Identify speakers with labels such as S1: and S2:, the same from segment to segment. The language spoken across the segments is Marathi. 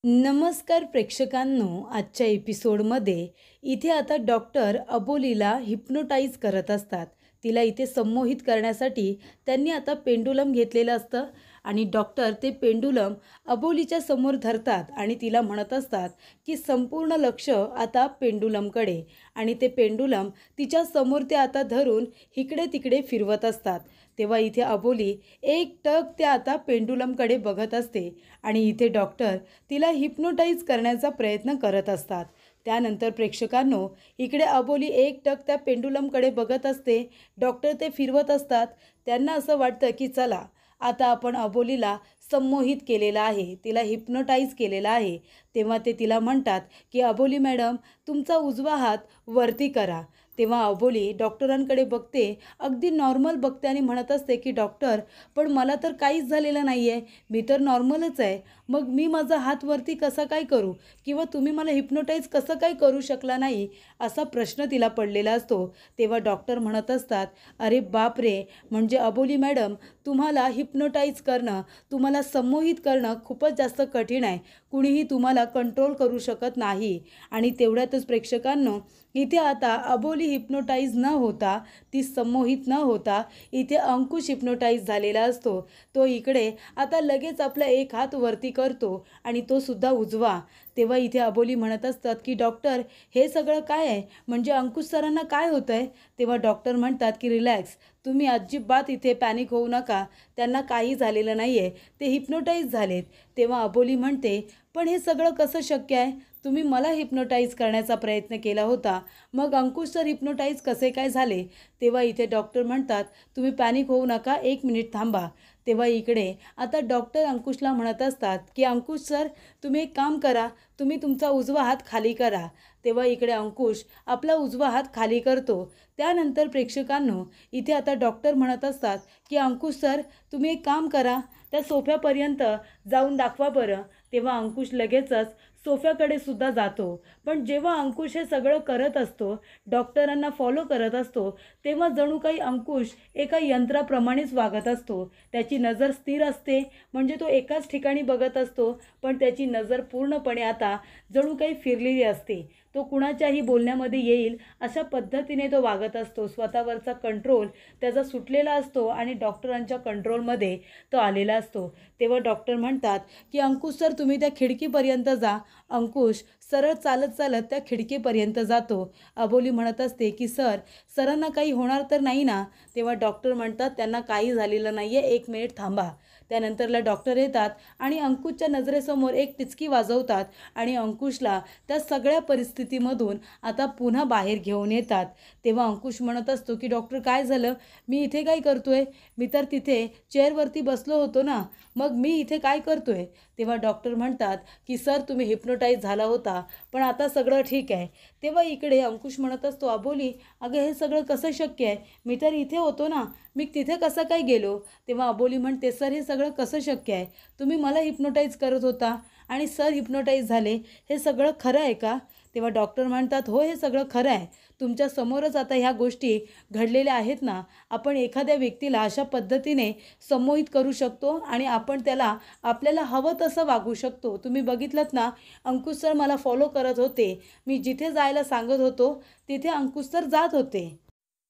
S1: नमस्कार प्रेक्षकांनो, आजच्या एपिसोडमध्ये इथे आता डॉक्टर अबोलीला हिप्नोटाईज करत असतात. तिला इथे संमोहित करण्यासाठी त्यांनी आता पेंडुलम घेतलेलं असतं आणि डॉक्टर ते पेंडुलम अबोलीच्या समोर धरतात आणि तिला म्हणत असतात की संपूर्ण लक्ष आता पेंडुलमकडे. आणि ते पेंडुलम तिच्या समोर ते आता धरून इकडे तिकडे फिरवत असतात. तेव्हा इथे अबोली एकटक त्या आता पेंडुलमकडे बघत असते आणि इथे डॉक्टर तिला हिप्नोटाईज करण्याचा प्रयत्न करत असतात. त्यानंतर प्रेक्षकांनो, इकडे अबोली एकटक त्या पेंडुलमकडे बघत असते. डॉक्टर ते फिरवत असतात. त्यांना असं वाटतं की चला आता आपण अबोलीला संमोहित केलेलं आहे, तिला हिप्नोटाईज केलेलं आहे. तेव्हा ते तिला म्हणतात की अबोली मॅडम, तुमचा उजवा हात वरती करा. तेव्हा अबोली डॉक्टरांकडे बघते, अगदी नॉर्मल बघते आणि म्हणत असते की डॉक्टर, पण मला तर काहीच झालेलं नाही आहे, मी तर नॉर्मलच आहे. मग मी माझा हात वरती कसा काय करू, किंवा तुम्ही मला हिप्नोटाईज कसं काय करू शकला नाही, असा प्रश्न तिला पडलेला असतो. तेव्हा डॉक्टर म्हणत असतात, अरे बाप रे, म्हणजे अबोली मॅडम, तुम्हाला हिप्नोटाईज करणं, तुम्हाला संमोहित करणं खूपच जास्त कठीण आहे. कुणीही तुम्हाला कंट्रोल करू शकत नाही. आणि तेवढ्यातच प्रेक्षकांनो, इथे आता अबोली हिप्नोटाईज न होता, ती संमोहित न होता, इथे अंकुश हिप्नोटाईज झालेला असतो. तो इकडे आता लगेच आपला एक हात वरती करतो आणि तो सुद्धा उजवा. तेव्हा इथे अबोली म्हणत असतात की डॉक्टर, हे सगळं काय आहे, म्हणजे अंकुश सरांना काय होतं आहे. तेव्हा डॉक्टर म्हणतात की रिलॅक्स, तुम्ही अजिबात इथे पॅनिक होऊ नका, त्यांना काही झालेलं नाही आहे, ते हिप्नोटाईज झालेत. तेव्हा अबोली म्हणते, पण हे सगळं कसं शक्य आहे, तुम्ही मला हिप्नोटाईज करण्याचा प्रयत्न केला होता, मग अंकुश सर हिप्नोटाईज कसे काय झाले. तेव्हा इथे डॉक्टर म्हणतात, तुम्ही पॅनिक होऊ नका, 1 मिनिट थांबा. तेव्हा इकडे आता डॉक्टर अंकुशला म्हणत असतात की अंकुश सर, तुम्ही एक काम करा, तुम्ही तुमचा उजवा हात खाली करा. तेव्हा इकडे अंकुश आपला उजवा हात खाली करतो. त्यानंतर प्रेक्षकांनो, इथे आता डॉक्टर म्हणत असतात की अंकुश सर, तुम्ही एक काम करा, त्या सोफ्यापर्यंत जाऊन दाखवा बरं. तेव्हा अंकुश लगेचच सोफ्याकडे सुद्धा जातो. पण जेव्हा अंकुश हे सगळं करत असतो, डॉक्टरांना फॉलो करत असतो, तेव्हा जणू काही अंकुश एका यंत्राप्रमाणेच वागत असतो. त्याची नजर स्थिर असते, म्हणजे तो एकाच ठिकाणी बघत असतो, पण त्याची नजर पूर्णपणे आता जणू काही फिरलेली असते. तो कुणाच्याही बोलण्यामध्ये येईल अशा पद्धतीने तो वागत असतो. स्वतःवरचा कंट्रोल त्याचा सुटलेला असतो आणि डॉक्टरांच्या कंट्रोलमध्ये तो आलेला असतो. तेव्हा डॉक्टर म्हणतात की अंकुश सर, तुम्ही त्या खिडकीपर्यंत जा. अंकुश सरळ चालत चालत त्या खिडकीपर्यंत जातो. अबोली म्हणत असते की सर, सरांना काही होणार तर नाही ना. तेव्हा डॉक्टर म्हणतात, त्यांना काही झालेलं नाही आहे, 1 मिनिट थांबा. त्यानंतरला डॉक्टर येतात आणि अंकुशच्या नजरेसमोर एक टिचकी वाजवतात आणि अंकुशला त्या सगळ्या परिस्थितीमधून आता पुन्हा बाहेर घेऊन येतात. तेव्हा अंकुश म्हणत असतो की डॉक्टर, काय झालं, मी इथे काय करतोय, मी तर तिथे चेअरवरती बसलो होतो ना, मग मी इथे काय करतोय. तेव्हा डॉक्टर म्हणतात की सर, तुम्ही हिप्नोटाईज झाला होता, पण आता सगळं ठीक आहे. तेव्हा इकडे अंकुश म्हणत असतो, अबोली, अगं हे सगळं कसं शक्य आहे, मी तर इथे होतो ना, मी तिथे कसं काय गेलो. तेव्हा अबोली म्हणते, सर हे सगळं कसं शक्य आहे, तुम्ही मला हिप्नोटाईज करत होता आणि सर हिप्नोटाईज झाले, हे सगळं खरं आहे का. तेव्हा डॉक्टर म्हणतात, हो हे सगळं खरं आहे, तुमच्या समोरच आता ह्या गोष्टी घडलेल्या आहेत ना. आपण एखाद्या व्यक्तीला अशा पद्धतीने संमोहित करू शकतो आणि आपण त्याला आपल्याला हवं तसं वागू शकतो. तुम्ही बघितलंत ना, अंकुश सर मला फॉलो करत होते, मी जिथे जायला सांगत होतो तिथे अंकुश सर जात होते.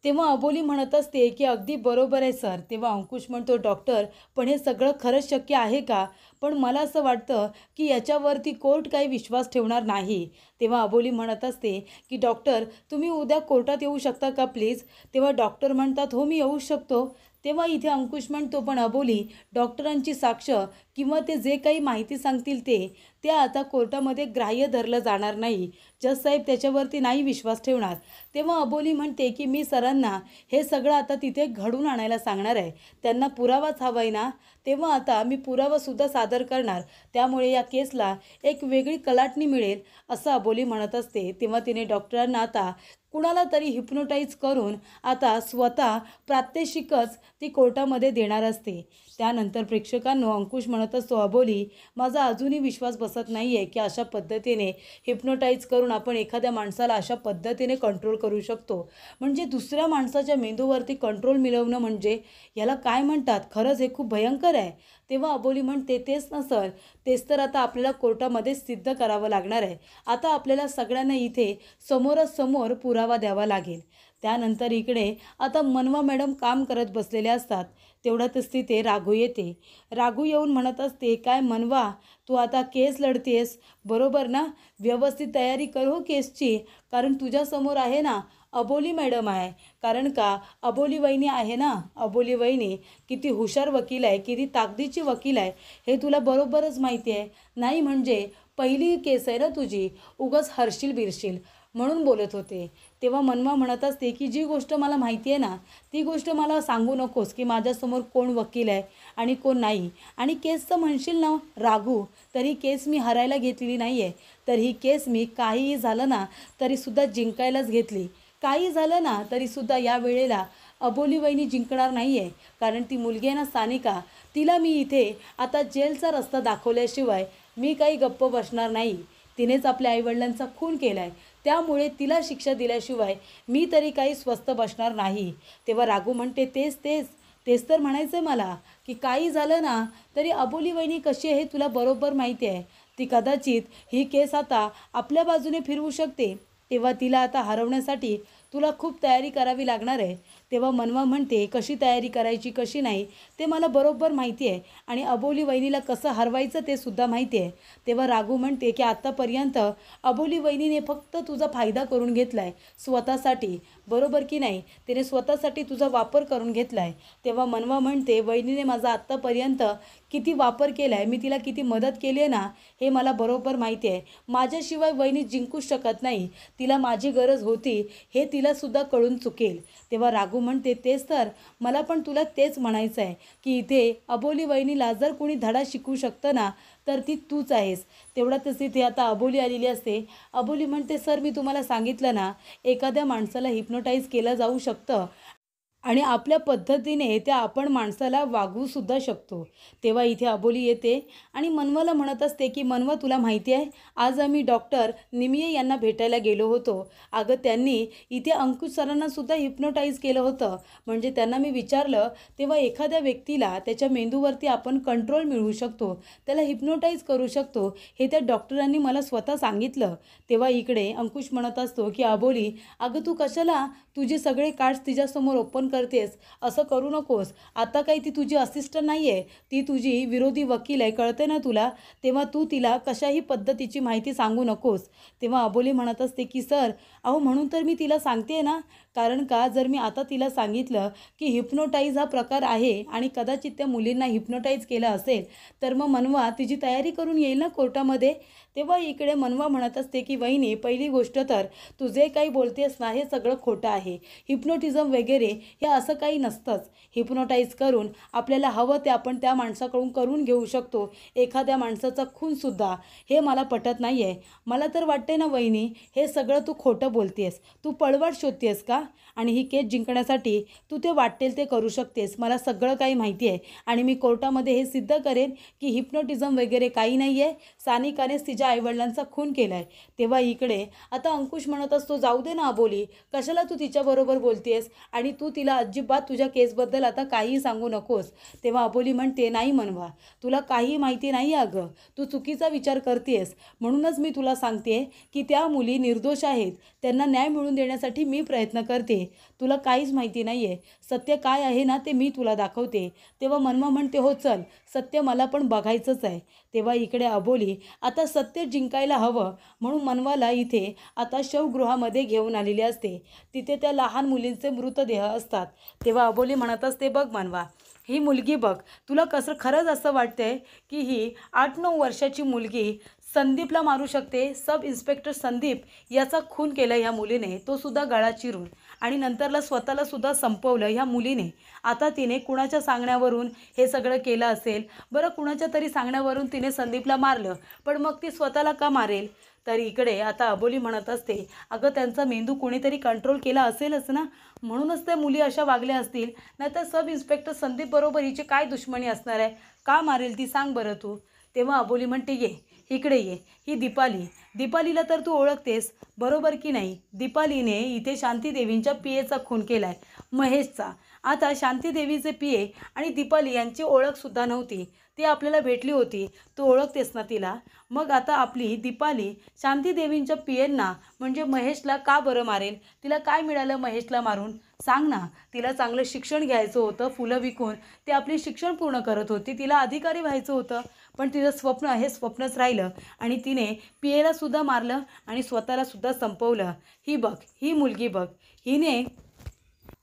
S1: तेव्हा अबोली म्हणत असते की अगदी बरोबर आहे सर. तेव्हा अंकुश म्हणतो, डॉक्टर, पण हे सगळं खरंच शक्य आहे का, पण मला असं वाटतं की याच्यावरती कोर्ट काही विश्वास ठेवणार नाही. तेव्हा अबोली म्हणत असते की डॉक्टर, तुम्ही उद्या कोर्टात येऊ शकता का प्लीज. तेव्हा डॉक्टर म्हणतात, हो मी येऊ शकतो. तेव्हा इथे अंकुश म्हणतो, पण अबोली, डॉक्टरांची साक्ष किंवा ते जे काही माहिती सांगतील ते आता कोर्टामध्ये ग्राह्य धरलं जाणार नाही. जज साहेब त्याच्यावरती नाही विश्वास ठेवणार. तेव्हा अबोली म्हणते की मी सरांना हे सगळं आता तिथे घडून आणायला सांगणार आहे, त्यांना पुरावाच हवा आहे ना. तेव्हा आता मी पुरावासुद्धा सादर करणार, त्यामुळे या केसला एक वेगळी कलाटणी मिळेल, असं अबोली म्हणत असते. तेव्हा तिने डॉक्टरांना आता कुणाला तरी हिप्नोटाईज करून आता स्वतः प्रात्यक्षिकच ती कोर्टामध्ये देणार असते. त्यानंतर प्रेक्षकांनो अंकुश म्हणत असतो, अबोली माझा अजूनही विश्वास बसत नाही आहे की अशा पद्धतीने हिप्नोटाईज करून आपण एखाद्या माणसाला अशा पद्धतीने कंट्रोल करू शकतो. म्हणजे दुसऱ्या माणसाच्या मेंदूवरती कंट्रोल मिळवणं म्हणजे याला काय म्हणतात, खरंच हे खूप भयंकर आहे. तेव्हा अबोली म्हणते, तेच ना सर, तेच तर आता आपल्याला कोर्टामध्ये सिद्ध करावं लागणार आहे. आता आपल्याला सगळ्यांना इथे समोरासमोर पुरावा द्यावा लागेल. त्यानंतर इकडे आता मनवा मॅडम काम करत बसलेले असतात. तेवढ्यातच तिथे राघू येते. राघू येऊन म्हणत असते, काय मनवा, तू आता केस लढतेस बरोबर ना? व्यवस्थित तयारी कर हो केसची, कारण तुझ्यासमोर आहे ना अबोली मॅडम आहे. कारण का, अबोली वहिनी आहे ना, अबोली वहिनी किती हुशार वकील आहे, किती ताकदीची वकील आहे हे तुला बरोबरच माहिती आहे. नाही म्हणजे पहिली केस आहे ना तुझी, उगाच हरशील बिरशील म्हणून बोलत होते. तेव्हा मनवा म्हणत असते की जी गोष्ट मला माहिती आहे ना ती गोष्ट मला सांगू नकोस की माझ्यासमोर कोण वकील आहे आणि कोण नाही. आणि केसचं म्हणशील ना राघू, तरी केस मी हरायला घेतलेली नाही आहे. तर ही केस मी काहीही झालं ना तरीसुद्धा जिंकायलाच घेतली. काही झालं ना तरीसुद्धा या वेळेला अबोली वहिनी जिंकणार नाही आहे. कारण ती मुलगी आहे ना सानिका, तिला मी इथे आता जेलचा रस्ता दाखवल्याशिवाय मी काही गप्प बसणार नाही. तिनेच आपल्या आईवडिलांचा खून केला आहे, त्यामुळे तिला शिक्षा दिल्याशिवाय मी तरी काही स्वस्थ बसणार नाही. तेव्हा राघू म्हणते, तेच तेच तेच तर म्हणायचं आहे मला की काही झालं ना तरी अबोली वहिनी कशी आहे हे तुला बरोबर माहिती आहे. ती कदाचित ही केस आता आपल्या बाजूने फिरवू शकते. तेव्हा तिला आता हरवण्यासाठी तुला खूप तयारी करावी लागणार आहे. तेव्हा मनवा म्हणते, कशी तयारी करायची कशी नाही ते मला बरोबर माहिती आहे आणि अबोली वहिनीला कसं हरवायचं ते सुद्धा माहिती आहे. तेव्हा राघू म्हणते की आत्तापर्यंत अबोली वहिनीने फक्त तुझा फायदा करून घेतला आहे स्वतःसाठी, बरोबर की नाही? तिने स्वतःसाठी तुझा वापर करून घेतला आहे. तेव्हा मनवा म्हणते, वहिनीने माझा आत्तापर्यंत किती वापर केला आहे, मी तिला किती मदत केली आहे ना हे मला बरोबर माहिती आहे. माझ्याशिवाय वहिनी जिंकूच शकत नाही. तिला माझी गरज होती हे तिलासुद्धा कळून चुकेल. तेव्हा राघू म्हणते, तेच तर मला पण तुला तेच म्हणायचं आहे की इथे अबोली वहिनीला जर कोणी धडा शिकवू शकतं ना तर ती तूच आहेस. तेवढ्यातच तिथे आता अबोली आलेली असते. अबोली म्हणते, सर मी तुम्हाला सांगितलं ना एखाद्या माणसाला हिप्नोटाईज केलं जाऊ शकतं आणि आपल्या पद्धतीने त्या आपण माणसाला वागवूसुद्धा शकतो. तेव्हा इथे अबोली येते आणि मनवाला म्हणत असते की मनवा, तुला माहिती आहे आज आम्ही डॉक्टर निमिये यांना भेटायला गेलो होतो. अगं त्यांनी इथे अंकुश सरांनासुद्धा हिप्नोटाईज केलं होतं. म्हणजे त्यांना मी विचारलं तेव्हा एखाद्या व्यक्तीला त्याच्या मेंदूवरती आपण कंट्रोल मिळवू शकतो, त्याला हिप्नोटाईज करू शकतो हे त्या डॉक्टरांनी मला स्वतः सांगितलं. तेव्हा इकडे अंकुश म्हणत असतो की अबोली, अगं तू कशाला तुझे सगळे कार्ड्स तिच्यासमोर ओपन करतेस, असं करू नकोस. आता काही ती तुझी असिस्टंट नाही आहे, ती तुझी विरोधी वकील आहे, कळते ना तुला? तेव्हा तू तिला कशाही पद्धतीची माहिती सांगू नकोस. तेव्हा अबोली म्हणत असते की सर, अहो म्हणून तर मी तिला सांगते ना, कारण का जर मी आता तिला सांगितलं की हिप्नोटाईज हा प्रकार आहे आणि कदाचित त्या मुलींना हिप्नोटाईज केलं असेल तर मग मनवा तिची तयारी करून येईल ना कोर्टामध्ये. तेव्हा इकडे मनवा म्हणत असते की वहिनी, पहिली गोष्ट तर तू जे काही बोलतेस ना हे सगळं खोटं आहे. हिप्नोटिझम वगैरे हे असं काही नसतंच. हिप्नोटाईज करून आपल्याला हवं ते आपण त्या माणसाकडून करून घेऊ शकतो, एखाद्या माणसाचा खूनसुद्धा. हे मला पटत नाही आहे. मला तर वाटते ना वहिनी, हे सगळं तू खोटं बोलतेस, तू पळवाट शोधतेस का? आणि ही केस जिंकण्यासाठी तू ते वाटेल ते करू शकतेस. मला सगळं काही माहिती आहे आणि मी कोर्टामध्ये हे सिद्ध करेन की हिप्नोटिझम वगैरे काही नाही आहे, सानिकानेच तिच्या आईवडिलांचा खून केला आहे. तेव्हा इकडे आता अंकुश म्हणत असतो, जाऊ दे ना अबोली, कशाला तू तिच्याबरोबर बोलतेस आणि तू तिला अजिबात तुझ्या केसबद्दल आता काहीही सांगू नकोस. तेव्हा अबोली म्हणते, नाही मनवा, तुला काही माहिती नाही अगं, तू चुकीचा विचार करतेस. म्हणूनच मी तुला सांगते की त्या मुली निर्दोष आहेत, त्यांना न्याय मिळवून देण्यासाठी मी प्रयत्न करते. तुला काहीच माहिती नाही आहे. सत्य काय आहे ना ते मी तुला दाखवते. तेव्हा मनवा म्हणते, हो चल, सत्य मला पण बघायचंच आहे. तेव्हा इकडे अबोली आता सत्य जिंकायला हवं म्हणून मनवाला इथे आता शवगृहामध्ये घेऊन आलेली असते. तिथे त्या लहान मुलींचे मृतदेह असतात. तेव्हा अबोली म्हणत असते, बघ मनवा, ही मुलगी बघ, तुला कसं खरंच असं वाटतंय की ही 8-9 वर्षाची मुलगी संदीपला मारू शकते? सब इन्स्पेक्टर संदीप याचा खून केला ह्या मुलीने, तो सुद्धा गळा चिरून. आणि नंतरला स्वतःला सुद्धा संपवलं ह्या मुलीने. आता तिने कुणाच्या सांगण्यावरून हे सगळं केलं असेल बरं, कुणाच्या तरी सांगण्यावरून तिने संदीपला मारलं, पण मग ती स्वतःला का मारेल? तर इकडे आता अबोली म्हणत असते, अगं त्यांचा मेंदू कोणीतरी कंट्रोल केला असेलच ना, म्हणूनच त्या मुली अशा वागल्या असतील. नाहीतर सब इन्स्पेक्टर संदीप बरोबर हिची काय दुश्मनी असणार आहे? का मारेल ती सांग बरं तू. तेव्हा अबोली म्हणते, ये इकडे ये, ही दीपालीला तर तू ओळखतेस बरोबर की नाही? दीपालीने इथे शांतीदेवींच्या पीएचा खून केलाय, महेशचा. आता शांतीदेवीचे पीए आणि दीपाली यांची ओळखसुद्धा नव्हती, ती आपल्याला भेटली होती, तू ओळखतेस ना तिला? मग आता आपली दीपाली शांतीदेवींच्या पीएंना म्हणजे महेशला का बरं मारेल? तिला काय मिळालं महेशला मारून? सांग ना. तिला चांगलं शिक्षण घ्यायचं होतं, फुलं विकून ते आपले शिक्षण पूर्ण करत होती, तिला अधिकारी व्हायचं होतं, पण तिचं स्वप्न हे स्वप्नच राहिलं आणि तिने पीएला सुद्धा मारलं आणि स्वतःला सुद्धा संपवलं. ही बघ, ही मुलगी बघ, हिने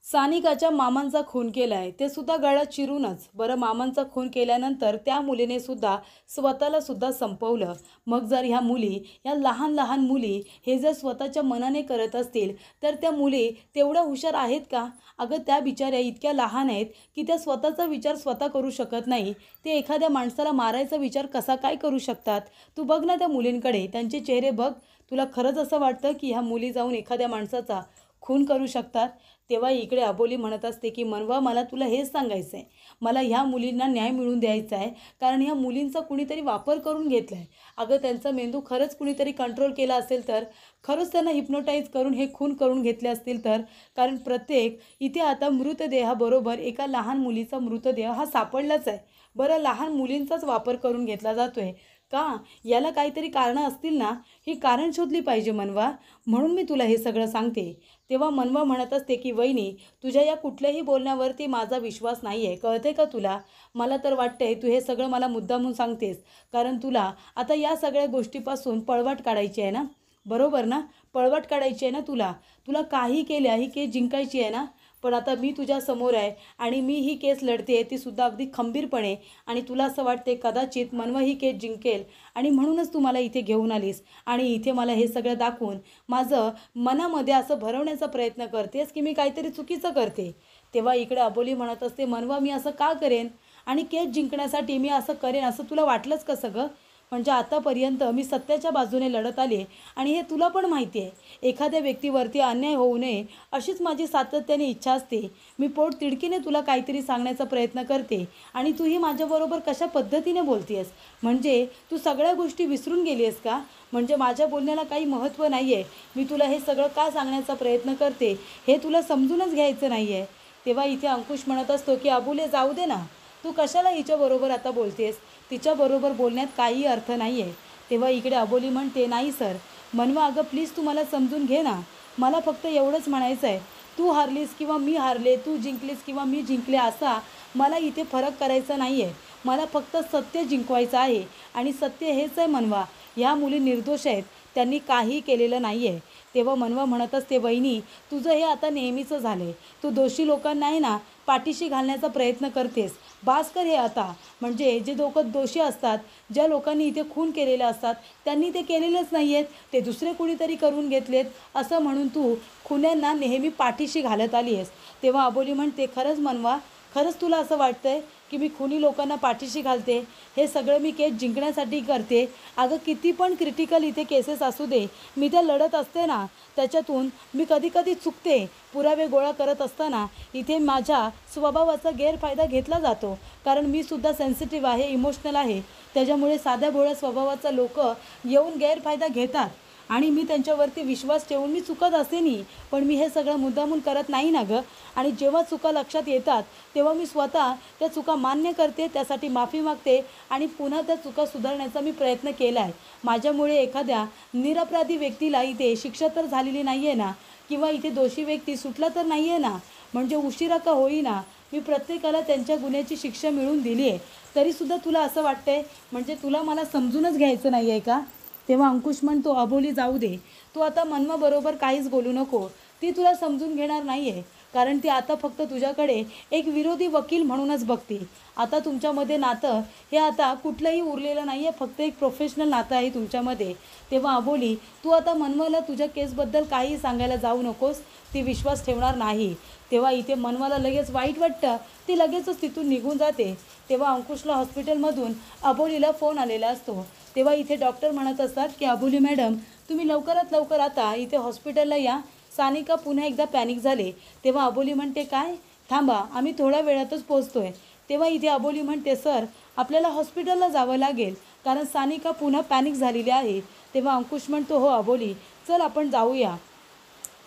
S1: सानिकाच्या मामांचा खून केला आहे, ते सुद्धा गळा चिरूनच. बरं, मामांचा खून केल्यानंतर त्या मुलीने सुद्धा स्वतःला सुद्धा संपवलं. मग जर ह्या मुली, ह्या लहान लहान मुली हे जर स्वतःच्या मनाने करत असतील तर त्या मुली तेवढ्या हुशार आहेत का? अगं त्या बिचाऱ्या इतक्या लहान आहेत की त्या स्वतःचा विचार स्वतः करू शकत नाही, ते एखाद्या माणसाला मारायचा विचार कसा काय करू शकतात? तू बघ ना त्या मुलींकडे, त्यांचे चेहरे बघ. तुला खरंच असं वाटतं की ह्या मुली जाऊन एखाद्या माणसाचा खून करू शकतात? तेव्हा इकडे अबोली म्हणत असते की मनवा, मला तुला हेच सांगायचं आहे, मला ह्या मुलींना न्याय मिळवून द्यायचा आहे, कारण ह्या मुलींचा कुणीतरी वापर करून घेतला आहे. अगं त्यांचा मेंदू खरंच कुणीतरी कंट्रोल केला असेल तर, खरंच त्यांना हिप्नोटाईज करून हे खून करून घेतले असतील तर, कारण प्रत्येक इथे आता मृतदेहाबरोबर एका लहान मुलीचा मृतदेह हा सापडलाच आहे. बरं, लहान मुलींचाच वापर करून घेतला जातो आहे का? याला काहीतरी कारणं असतील ना, ही कारण शोधली पाहिजे मनवा, म्हणून मी तुला हे सगळं सांगते. तेव्हा मनवा म्हणत असते की वहिनी, तुझ्या या कुठल्याही बोलण्यावरती माझा विश्वास नाही आहे, कळते का तुला? मला तर वाटतंय तू हे सगळं मला मुद्दामून सांगतेस, कारण तुला आता या सगळ्या गोष्टीपासून पळवाट काढायची आहे ना, बरोबर ना? पळवाट काढायची आहे ना तुला. तुला काही केल्या ही केस जिंकायची आहे ना. पण आता मी तुझ्या समोर आहे आणि मी ही केस लढते, ती सुद्धा अगदी खंबीरपणे, आणि तुला असं वाटते कदाचित मनवा ही केस जिंकेल आणि म्हणूनच तू मला इथे घेऊन आलीस आणि इथे मला हे सगळं दाखवून माझं मनामध्ये असं भरवण्याचा प्रयत्न करतेस की मी काहीतरी चुकीचं करते. तेव्हा इकडे अबोली म्हणत असते, मनवा मी असं का करेन आणि केस जिंकण्यासाठी मी असं करेन असं तुला वाटलंच का सगळं? म्हणजे आतापर्यंत मी सत्याच्या बाजूने लढत आले आणि हे तुला पण माहिती आहे. एखाद्या व्यक्तीवरती अन्याय होऊ नये अशीच माझी सातत्याने इच्छा असते. मी पोट तिडकीने तुला काहीतरी सांगण्याचा प्रयत्न करते आणि तूही माझ्याबरोबर कशा पद्धतीने बोलतेस? म्हणजे तू सगळ्या गोष्टी विसरून गेली आहेस का? म्हणजे माझ्या बोलण्याला काही महत्त्व नाही आहे? मी तुला हे सगळं का सांगण्याचा प्रयत्न करते हे तुला समजूनच घ्यायचं नाही आहे. तेव्हा इथे अंकुश म्हणत असतो की अबुले जाऊ दे ना, तू कशाला हिच्याबरोबर आता बोलतेस? तिच्याबरोबर बोलण्यात काही अर्थ नाही आहे. तेव्हा इकडे अबोली म्हणते, नाही सर, मनवा अगं प्लीज तू मला समजून घे ना. मला फक्त एवढंच म्हणायचं आहे, तू हारलीस किंवा मी हारले, तू जिंकलीस किंवा मी जिंकले असा मला इथे फरक करायचा नाही आहे. मला फक्त सत्य जिंकवायचं आहे आणि सत्य हेच आहे मनवा. ह्या मुली निर्दोष आहेत, त्यांनी काही केलेलं नाही आहे. तेव्हा मनवा म्हणत असते, वहिनी तुझं हे आता नेहमीचं झालं आहे. तू दोषी लोकांना आहे ना पाठीशी घालण्याचा प्रयत्न करतेस. बास कर हे आता. म्हणजे जे लोक दोषी असतात, ज्या लोकांनी इथे खून केलेले असतात, त्यांनी ते केलेलेच नाही आहेत, ते दुसरे कुणीतरी करून घेतलेत असं म्हणून तू खुन्यांना नेहमी पाठीशी घालत आली आहेस. तेव्हा अबोली म्हणते, खरंच मनवा, खरंच तुला असं वाटतंय की मी खुनी लोकांना पाठीशी घालते? हे सगळं मी केस जिंकण्यासाठी करते. अगं किती पण क्रिटिकल इथे केसेस असू दे, मी त्या लढत असते ना, त्याच्यातून मी कधी कधी चुकते. पुरावे गोळा करत असताना इथे माझ्या स्वभावाचा गैरफायदा घेतला जातो, कारण मी सुद्धा सेन्सिटिव्ह आहे, इमोशनल आहे. त्याच्यामुळे साध्या भोळ्या स्वभावाचा लोक येऊन गैरफायदा घेतात आणि मी त्यांच्यावरती विश्वास ठेवून मी चुकत असेनी, पण मी हे सगळं मुद्दामून करत नाही ना गं. आणि जेव्हा चुका लक्षात येतात तेव्हा मी स्वतः त्या चुका मान्य करते, त्यासाठी माफी मागते आणि पुन्हा त्या चुका सुधारण्याचा मी प्रयत्न केला आहे. माझ्यामुळे एखाद्या निरपराधी व्यक्तीला इथे शिक्षा तर झालेली नाही आहे ना, किंवा इथे दोषी व्यक्ती सुटला तर नाही आहे ना. म्हणजे उशिरा का होईना मी प्रत्येकाला त्यांच्या गुन्ह्याची शिक्षा मिळवून दिली आहे. तरीसुद्धा तुला असं वाटतंय, म्हणजे तुला मला समजूनच घ्यायचं नाही आहे का? तेव्हा अंकुश म्हणतो, अबोली जाऊ दे, तू आता मनवाबरोबर काहीच बोलू नको, ती तुला समजून घेणार नाही आहे. कारण ती आता फक्त तुझ्याकडे एक विरोधी वकील म्हणूनच बघते. आता तुमच्यामध्ये नातं हे आता कुठलंही उरलेलं नाही आहे, फक्त एक प्रोफेशनल नातं आहे तुमच्यामध्ये. तेव्हा अबोली, तू आता मनवाला तुझ्या केसबद्दल काही सांगायला जाऊ नकोस, ती विश्वास ठेवणार नाही. तेव्हा इथे मनवाला लगेच वाईट वाटतं, ती लगेचच तिथून निघून जाते. तेव्हा अंकुशला हॉस्पिटलमधून अबोलीला फोन आलेला असतो. तेव्हा इथे डॉक्टर म्हणत असतात की अबोली मॅडम, तुम्ही लवकरात लवकर आता इथे हॉस्पिटलला या, सानिका पुन्हा एकदा पॅनिक झाले. तेव्हा अबोली म्हणते, काय? थांबा, आम्ही थोड्या वेळातच पोहोचतोय. तेव्हा इथे अबोली म्हणते, सर आपल्याला हॉस्पिटलला जावं लागेल, कारण सानिका पुन्हा पॅनिक झालेली आहे. तेव्हा अंकुश म्हणतो, हो अबोली, चल आपण जाऊया.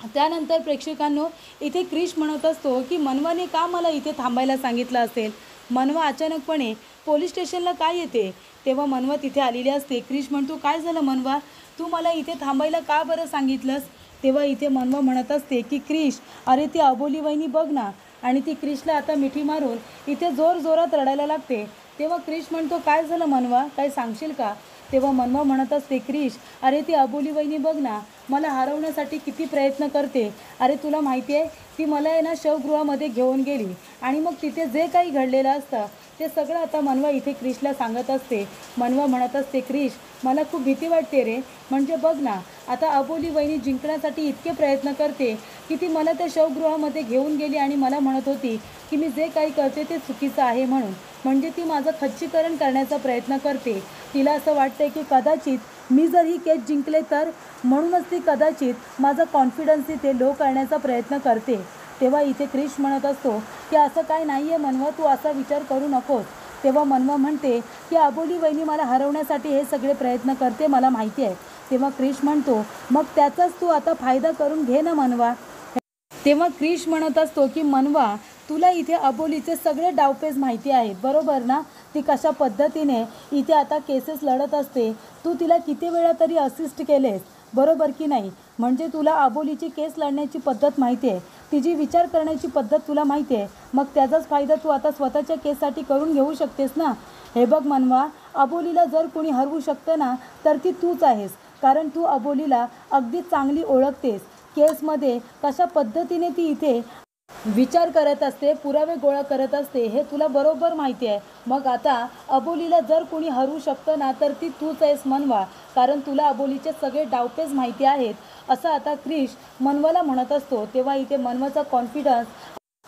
S1: त्यानंतर प्रेक्षकांनो, इथे क्रिश म्हणत असतो की मनवाने का मला इथे थांबायला सांगितलं असेल? मनवा अचानकपणे पोलीस स्टेशनला काय येते? तेव्हा मनवा तिथे आलेली असते. क्रिश म्हणतो, काय झालं मनवा, तू मला इथे थांबायला का बरं सांगितलंस? तेव्हा इथे मनवा म्हणत असते की क्रिश, अरे ती अबोली वहिनी बघ ना. आणि ती क्रिशला आता मिठी मारून इथे जोरात रडायला लागते. तेव्हा क्रिश म्हणतो, काय झालं मनवा, काय सांगशील का? तेव्हा मनवा म्हणत असते, क्रिश, अरे ती अबोली वहिनी बघ ना, मला हरवण्यासाठी किती प्रयत्न करते. अरे तुला माहिती आहे, ती मला आहे ना शवगृहामध्ये घेऊन गेली आणि मग तिथे जे काही घडलेलं असतं ते सगळं आता मनवा इथे क्रिशला सांगत असते. मनवा म्हणत असते, क्रिश, मला खूप भीती वाटते रे. म्हणजे बघ ना, आता अबोली वहिनी जिंकण्यासाठी इतके प्रयत्न करते की ती मला त्या शवगृहामध्ये घेऊन गेली आणि मला म्हणत होती की मी जे काही करते ते चुकीचं आहे म्हणून. म्हणजे ती माझं खच्चीकरण करण्याचा प्रयत्न करते. तिला असं वाटतंय की कदाचित मी जर ही केस जिंकले तर, म्हणूनच ती कदाचित माझा कॉन्फिडन्स इथे लो करण्याचा प्रयत्न करते. तेव्हा इथे क्रिश म्हणत असतो की असं काय नाही आहे मनवा, तू असा विचार करू नकोस. तेव्हा मनवा म्हणते की अबोली वहिनी मला हरवण्यासाठी हे सगळे प्रयत्न करते, मला माहिती आहे. तेव्हा क्रिश म्हणतो, मग त्याचाच तू आता फायदा करून घे ना मनवा. तेव्हा क्रिश म्हणत असतो की मनवा, तुला इथे अबोलीचे सगळे डावपेच माहिती आहेत, बरोबर ना? ती कशा पद्धतीने इथे आता केसेस लढत असते, तू तिला किती वेळा तरी असिस्ट केलेस, बरोबर की नाही? म्हणजे तुला अबोलीची केस लढण्याची पद्धत माहिती आहे, तिची विचार करण्याची पद्धत तुला माहिती आहे. मग त्याचाच फायदा तू आता स्वतःच्या केससाठी करून घेऊ शकतेस ना. हे बघ मनवा, अबोलीला जर कोणी हरवू शकतं ना तर ती तूच आहेस, कारण तू अबोलीला अगदी चांगली ओळखतेस. केसमध्ये कशा पद्धतीने ती इथे विचार करत असते, पुरावे गोळा करत असते, हे तुला बरोबर माहिती आहे. मग आता अबोलीला जर कोणी हरवू शकतं ना तर ती तूच आहेस मनवा, कारण तुला अबोलीचे सगळे डावपेच माहिती आहेत, असं आता क्रिश मनवाला म्हणत असतो. तेव्हा इथे मनवाचा कॉन्फिडन्स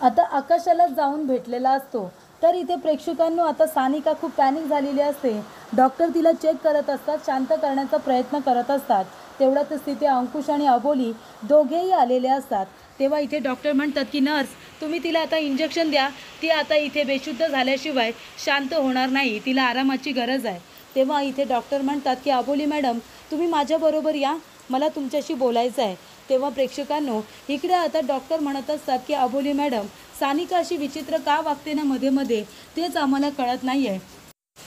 S1: आता आकाशालाच जाऊन भेटलेला असतो. तर इथे प्रेक्षकांनो, आता सानिका खूप पॅनिक झालेली असते. डॉक्टर तिला चेक करत असतात, शांत करण्याचा प्रयत्न करत असतात. तेवढ्यातच तिथे अंकुश आणि अबोली दोघेही आलेले असतात. तेव्हा इथे डॉक्टर म्हणतात की नर्स, तुम्ही तिला आता इंजेक्शन द्या, ती आता इथे बेशुद्ध झाल्याशिवाय शांत होणार नाही, तिला आरामाची गरज आहे. तेव्हा इथे डॉक्टर म्हणतात की अबोली मॅडम, तुम्ही माझ्याबरोबर या, मला तुमच्याशी बोलायचं आहे. तेव्हा प्रेक्षकांनो, इकडे आता डॉक्टर म्हणत असतात की अबोली मॅडम, सानिका अशी विचित्र का वागते ना मध्ये मध्ये, तेच आम्हाला कळत नाही आहे.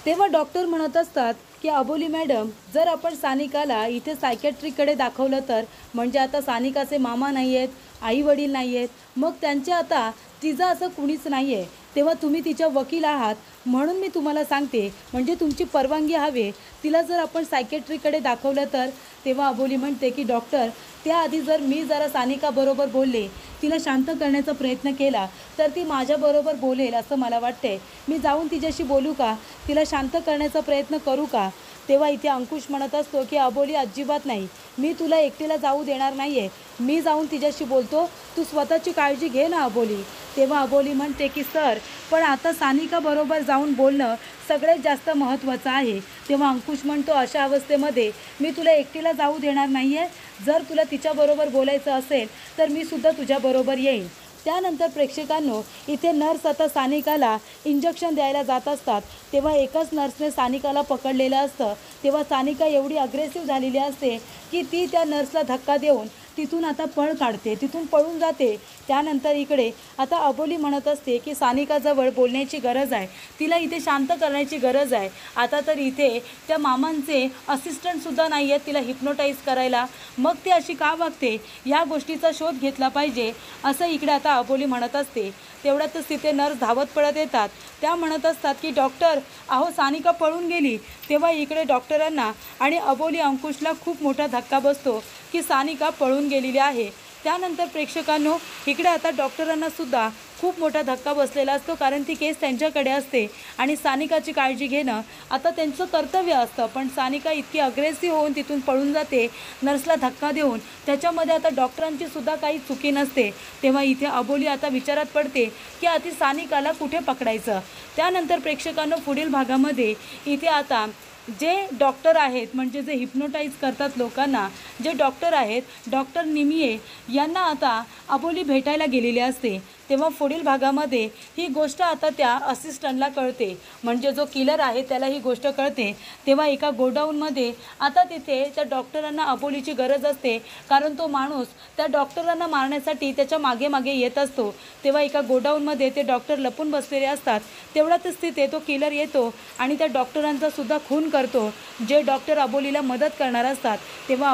S1: तेव्हा डॉक्टर म्हणत असतात की अबोली मॅडम, जर आपण सानिकाला इथे सायकॅट्रिककडे दाखवलं तर, म्हणजे आता सानिकाचे मामा नाही आहेत, आई वडील नाही आहेत, मग त्यांचे आता तिचं असं कुणीच नाही आहे. तेव्हा तुम्ही तिच्या वकील आहात म्हणून मी तुम्हाला सांगते, म्हणजे तुमची परवानगी हवी, तिला जर आपण सायकॅट्रिककडे दाखवलं तर. तेव्हा अबोली म्हणते की डॉक्टर, त्याआधी जर मी जरा सानिकाबरोबर बोलले, तिला शांत करण्याचा प्रयत्न केला तर ती माझ्याबरोबर बोलेल असं मला वाटते. मी जाऊन तिच्याशी बोलू का, तिला शांत करण्याचा प्रयत्न करू का? तेव्हा इथे अंकुश म्हणत असतो की अबोली अजिबात नाही, मी तुला एकटीला जाऊ देणार नाही आहे, मी जाऊन तिच्याशी बोलतो, तू स्वतःची काळजी घे ना अबोली. तेव्हा अबोली म्हणते की सर, पण आता सानिकाबरोबर जाऊन बोलणं सगळ्यात जास्त महत्त्वाचं आहे. तेव्हा अंकुश म्हणतो, अशा अवस्थेमध्ये मी तुला एकटीला जाऊ देणार नाही आहे, जर तुला तिच्याबरोबर बोलायचं असेल तर मी सुद्धा तुझ्याबरोबर येईन. त्यानंतर प्रेक्षकांनो, इथे नर्स आता सानिकाला इंजेक्शन द्यायला जात असतात. तेव्हा एकाच नर्सने सानिकाला पकडलेलं असतं. तेव्हा सानिका एवढी अग्रेसिव्ह झालेली असते की ती त्या नर्सला धक्का देऊन तिथून आता पळ काढते, तिथून पळून जाते. त्यानंतर इकडे आता अबोली म्हणत असते की सानिकाजवळ बोलण्याची गरज आहे, तिला इथे शांत करण्याची गरज आहे. आता तर इथे त्या मामांचे असिस्टंटसुद्धा नाही आहेत तिला हिप्नोटाईज करायला, मग ती अशी का वागते, या गोष्टीचा शोध घेतला पाहिजे, असं इकडे आता अबोली म्हणत असते. तेवढ्यातच तिथे नर्स धावत पळत येतात. त्या म्हणत असतात की डॉक्टर, अहो सानिका पळून गेली. तेव्हा इकडे डॉक्टरांना आणि अबोली अंकुशला खूप मोठा धक्का बसतो की सानिका पळून गेलेली आहे. त्यानंतर प्रेक्षकांनो इकडे आता डॉक्टरांना सुद्धा खूप मोठा धक्का बसलेला असतो, कारण ती केस त्यांच्याकडे असते आणि सानिकाची काळजी घेणं आता त्यांचं कर्तव्य असतं. पण सानिका इतकी अग्रेसिव्ह होऊन तिथून पळून जाते, नर्सला धक्का देऊन. त्याच्यामध्ये आता डॉक्टरांची सुद्धा काही चुकी नसते. तेव्हा इथे अबोली आता विचारात पडते की आता सानिकाला कुठे पकडायचं. त्यानंतर प्रेक्षकांनो पुढील भागामध्ये इथे आता जे डॉक्टर आहेत, म्हणजे जे हिप्नोटाईज करतात लोकांना, जे डॉक्टर आहेत, डॉक्टर निमिये यांना आता अबोली भेटायला गेलेली असते. तेव्हा पुढील भागामध्ये ही गोष्ट आता त्या असिस्टंटला कळते, म्हणजे जो किलर आहे त्याला ही गोष्ट कळते. तेव्हा एका गोडाऊनमध्ये आता तिथे त्या डॉक्टरांना अबोलीची गरज असते, कारण तो माणूस त्या डॉक्टरांना मारण्यासाठी त्याच्या मागे मागे येत असतो. तेव्हा एका गोडाऊनमध्ये ते डॉक्टर लपून बसलेले असतात. तेवढ्यातच तिथे तो किलर येतो आणि त्या डॉक्टरांचा सुद्धा खून करतो, जे डॉक्टर अबोलीला मदत करणार असतात. तेव्हा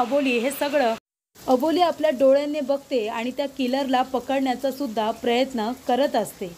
S1: अबोली आपल्या डोळ्यांनी बघते आणि त्या किलरला पकडण्याचा सुद्धा प्रयत्न करत असते.